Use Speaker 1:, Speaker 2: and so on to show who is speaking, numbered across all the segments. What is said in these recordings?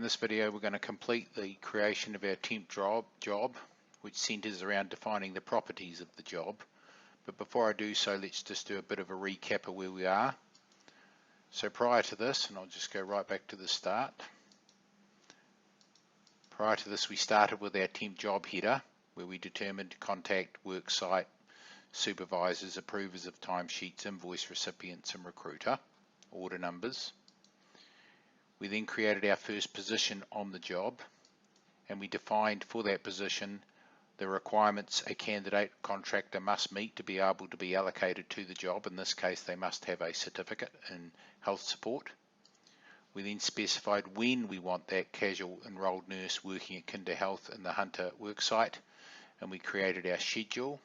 Speaker 1: In this video, we're going to complete the creation of our temp job, which centers around defining the properties of the job. But before I do so, let's just do a bit of a recap of where we are. So prior to this, and I'll just go right back to the start. Prior to this, we started with our temp job header, where we determined contact, worksite, supervisors, approvers of timesheets, invoice recipients, and recruiter, order numbers. We then created our first position on the job, and we defined for that position the requirements a candidate contractor must meet to be able to be allocated to the job. In this case, they must have a certificate in health support. We then specified when we want that casual enrolled nurse working at Kinder Health in the Hunter worksite, and we created our schedule.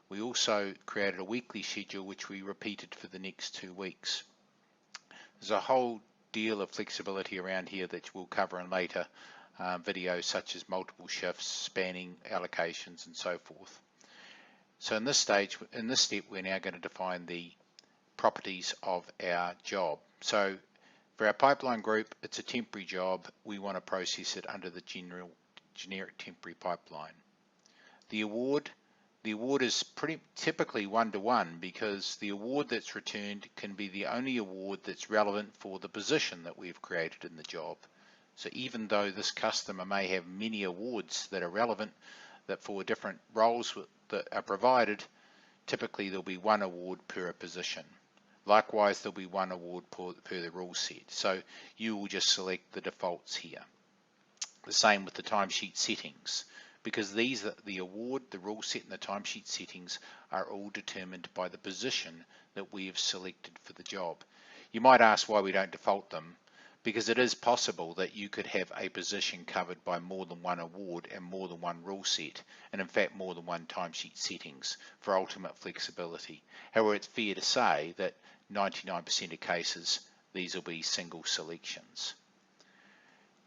Speaker 1: We also created a weekly schedule which we repeated for the next 2 weeks. There's a whole deal of flexibility around here that we'll cover in later videos, such as multiple shifts, spanning allocations, and so forth. So in this step, we're now going to define the properties of our job. So for our pipeline group, it's a temporary job. We want to process it under the generic temporary pipeline. The award is pretty typically one-to-one, because the award that's returned can be the only award that's relevant for the position that we've created in the job. So even though this customer may have many awards that are relevant, that for different roles that are provided, typically there'll be one award per position. Likewise, there'll be one award per the rule set. So you will just select the defaults here. The same with the timesheet settings, because these are the award, the rule set, and the timesheet settings are all determined by the position that we have selected for the job. You might ask why we don't default them, because it is possible that you could have a position covered by more than one award and more than one rule set, and in fact more than one timesheet settings for ultimate flexibility. However, it's fair to say that 99% of cases these will be single selections.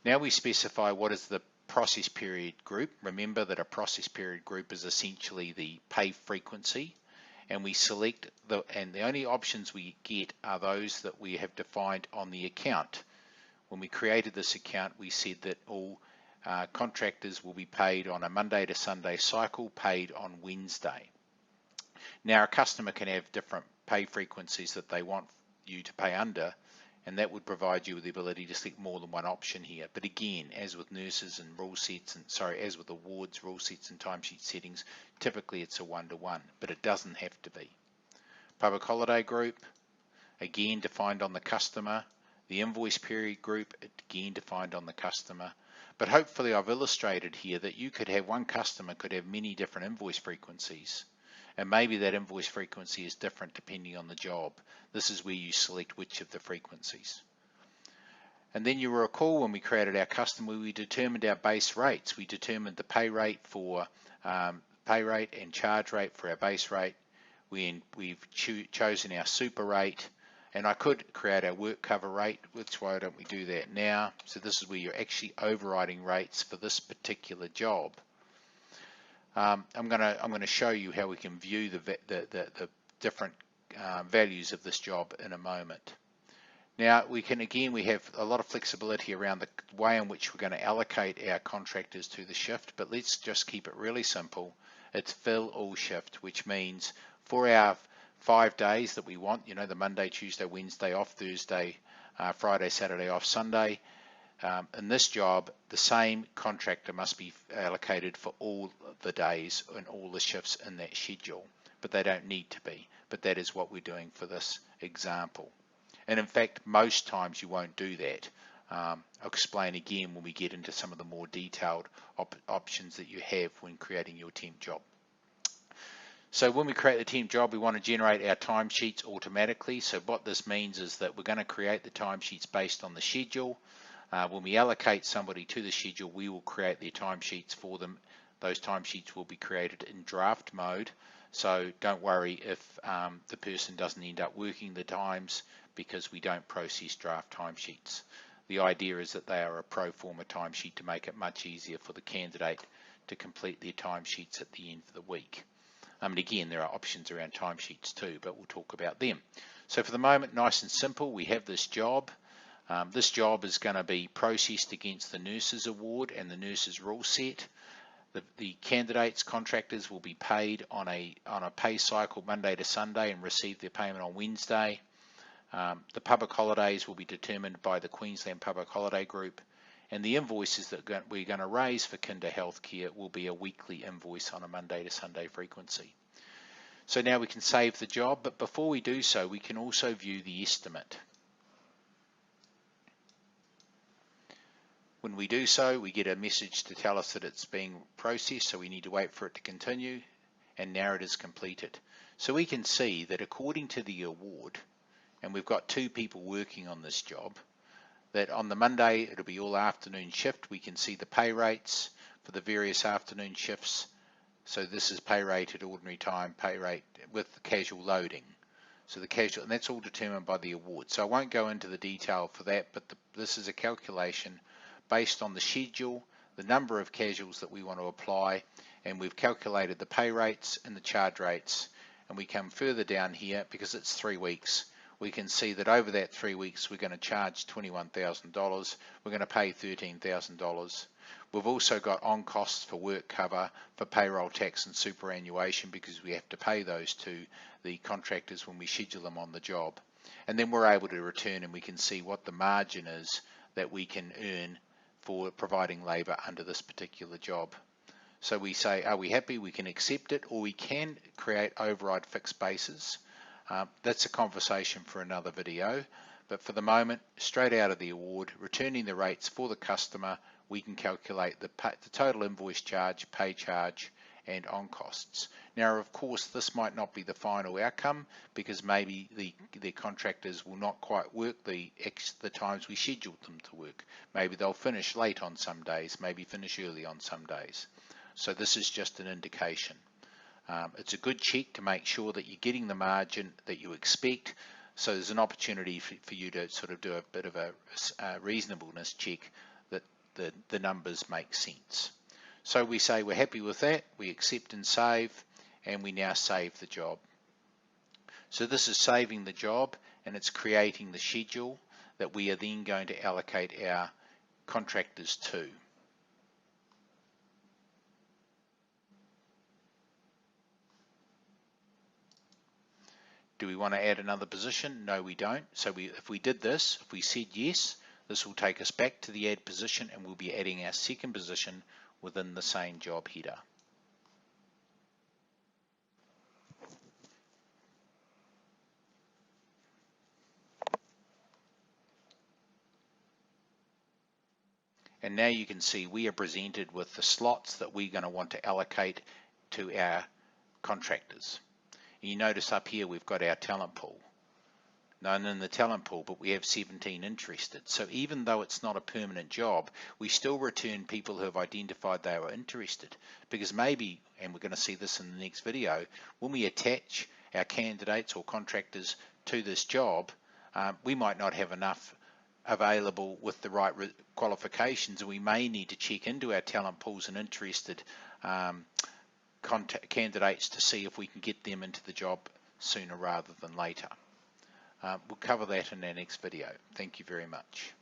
Speaker 1: Now we specify what is the process period group. Remember that a process period group is essentially the pay frequency, and we select and the only options we get are those that we have defined on the account. When we created this account, we said that all contractors will be paid on a Monday to Sunday cycle, paid on Wednesday. Now a customer can have different pay frequencies that they want you to pay under, and that would provide you with the ability to select more than one option here. But again, as with nurses and rule sets, as with awards, rule sets, and timesheet settings, typically it's a one-to-one, but it doesn't have to be. Public holiday group, again defined on the customer. The invoice period group, again defined on the customer. But hopefully I've illustrated here that you could have one customer could have many different invoice frequencies, and maybe that invoice frequency is different depending on the job. This is where you select which of the frequencies. And then you will recall when we created our customer, we determined our base rates. We determined the pay rate and charge rate for our base rate. We've chosen our super rate, and I could create our work cover rate, which why don't we do that now? So this is where you're actually overriding rates for this particular job. I'm going to show you how we can view the different values of this job in a moment. Now we have a lot of flexibility around the way in which we're going to allocate our contractors to the shift, but let's just keep it really simple. It's fill all shift, which means for our 5 days that we want, the Monday, Tuesday, Wednesday off, Thursday, Friday, Saturday off, Sunday, in this job, the same contractor must be allocated for all the days and all the shifts in that schedule, but they don't need to be. But that is what we're doing for this example. And in fact, most times you won't do that. I'll explain again when we get into some of the more detailed options that you have when creating your temp job. So when we create the temp job, we want to generate our timesheets automatically. So what this means is that we're going to create the timesheets based on the schedule. When we allocate somebody to the schedule, we will create their timesheets for them. Those timesheets will be created in draft mode. So don't worry if the person doesn't end up working the times, because we don't process draft timesheets. The idea is that they are a pro forma timesheet to make it much easier for the candidate to complete their timesheets at the end of the week. And again, there are options around timesheets too, but we'll talk about them. So for the moment, nice and simple, we have this job. This job is going to be processed against the nurses award and the nurses rule set. The candidates, contractors will be paid on a pay cycle Monday to Sunday and receive their payment on Wednesday. The public holidays will be determined by the Queensland Public Holiday Group, and the invoices that we're going to raise for Kinder Healthcare will be a weekly invoice on a Monday to Sunday frequency. So now we can save the job, but before we do so, we can also view the estimate. When we do so, we get a message to tell us that it's being processed, so we need to wait for it to continue, and now it is completed. So we can see that according to the award, and we've got 2 people working on this job, that on the Monday it'll be all afternoon shift. We can see the pay rates for the various afternoon shifts. So this is pay rate at ordinary time, pay rate with the casual loading. So the casual, and that's all determined by the award. So I won't go into the detail for that, but this is a calculation based on the schedule, the number of casuals that we want to apply, and we've calculated the pay rates and the charge rates. And we come further down here, because it's 3 weeks, we can see that over that 3 weeks we're going to charge $21,000, we're going to pay $13,000. We've also got on costs for work cover, for payroll tax and superannuation, because we have to pay those to the contractors when we schedule them on the job. And then we're able to return, and we can see what the margin is that we can earn for providing labour under this particular job. So we say, are we happy? We can accept it, or we can create override fixed bases. That's a conversation for another video, but for the moment, straight out of the award, returning the rates for the customer, we can calculate the total invoice charge, pay charge, and on costs. Now, of course, this might not be the final outcome, because maybe the contractors will not quite work the times we scheduled them to work. Maybe they'll finish late on some days, maybe finish early on some days. So this is just an indication. It's a good check to make sure that you're getting the margin that you expect. So there's an opportunity for you to sort of do a bit of a reasonableness check that the numbers make sense. So we say we're happy with that, we accept and save, and we now save the job. So this is saving the job, and it's creating the schedule that we are then going to allocate our contractors to. Do we want to add another position? No, we don't. So if we did this, if we said yes, this will take us back to the add position, and we'll be adding our second position within the same job header. And now you can see we are presented with the slots that we're going to want to allocate to our contractors. And you notice up here we've got our talent pool. None in the talent pool, but we have 17 interested. So even though it's not a permanent job, we still return people who have identified they were interested. Because maybe, and we're going to see this in the next video, when we attach our candidates or contractors to this job, we might not have enough available with the right qualifications, and we may need to check into our talent pools and interested candidates to see if we can get them into the job sooner rather than later. We'll cover that in our next video. Thank you very much.